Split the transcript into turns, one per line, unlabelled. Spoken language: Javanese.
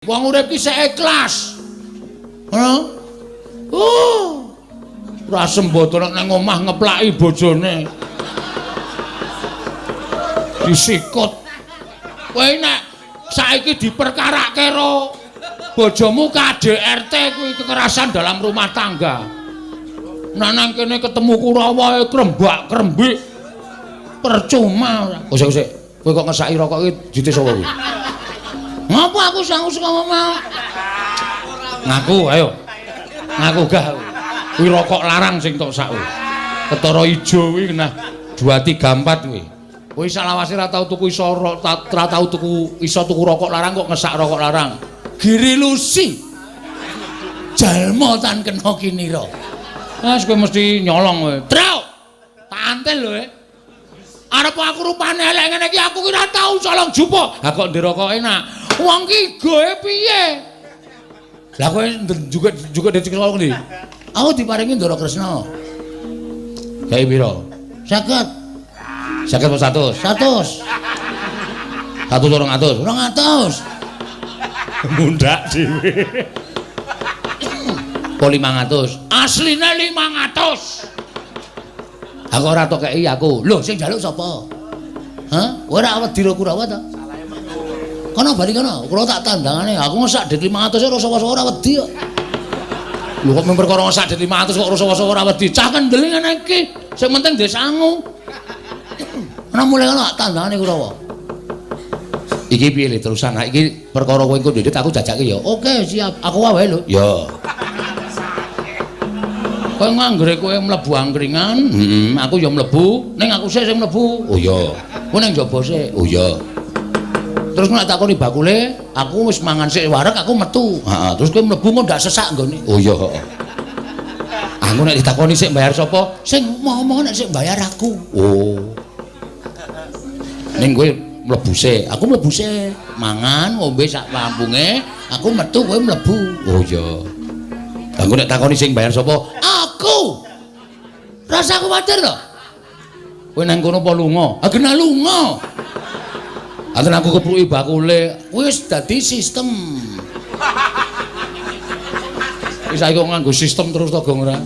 Wong urip ki sek ikhlas. Ngono. Ora sembodo nek nang omah ngeplaki bojone. Disikut. Kowe nek saiki diperkarake karo bojomu KDRT kuwi kekerasan dalam rumah tangga. Nek nang kene ketemu Kurawa krembak-krembik percuma. Sik. Kowe kok ngesaki rokok iki jute sapa kuwi? Ngapa aku sangu suka ngomong? Ngaku, ayo. Ngaku gah. Kuwi rokok larang sing tok sak kuwi. Ketara ijo kuwi nah 2 3 4 kuwi. Kowe salawase ra tau tuku iso ra tau tuku iso tuku rokok larang kok ngesak rokok larang. Giri lusi. Jalma tan kena kinira. Wes kowe mesti nyolong kowe. Truk. Tak antel lho. Arep aku rupane elek ngene iki aku ki ora tau colong jupo. Ha kok ndirokok enak. Wong ki goe piye? Lah kowe juga dadi colong ndi? Aku diparingi Ndara Kresna. Kae pira? 50. 50 apa 100? 100. 200. 200. Mundak dhewe. Kok 500? Asline 500. Aku ora tok kei aku. Lho sing njaluk sapa? Hah? Ora wedi ro Kurawa ta? Kono bali kono. Kula tak tandangane. Aku ngesak dit 500 ora sapa-sapa ora wedi kok. Lho kok perkara ngesak dit 500 kok ora sapa-sapa ora wedi. Cah kendel ngene iki. Sing penting desangu. Ana mulai kono tak tandangane Kurawa. Iki piye le terusan? Nah, iki perkara kowe engko ndit aku jajake ya. Oke, siap. Aku wae lho. Ya. Kowe nganggere kowe mlebu angkringan, aku ya mlebu, ning aku sik sing mlebu. Oh iya. Kowe ning njaba sik. Oh iya. Terus nek takoni bakule, aku wis mangan sik wareg, aku metu. Heeh, terus kowe mlebu kok ndak sesak nggone. Oh iya, heeh. Aku nek ditakoni sik bayar sapa? Sing ngomong nek sik bayar aku. Oh. Ning kowe mlebu sik, aku mlebu sik. Mangan, ngombe sak pampunge, aku metu kowe mlebu. Oh iya. Lah nek takoni sing bayar sapa? Aku. Rasa kuwatir to. Kowe nang kono apa lunga? Ah genah lunga. Anten aku kepruki bakule, wis dadi sistem. Wis saiki kok nganggo sistem terus to, Gong ora?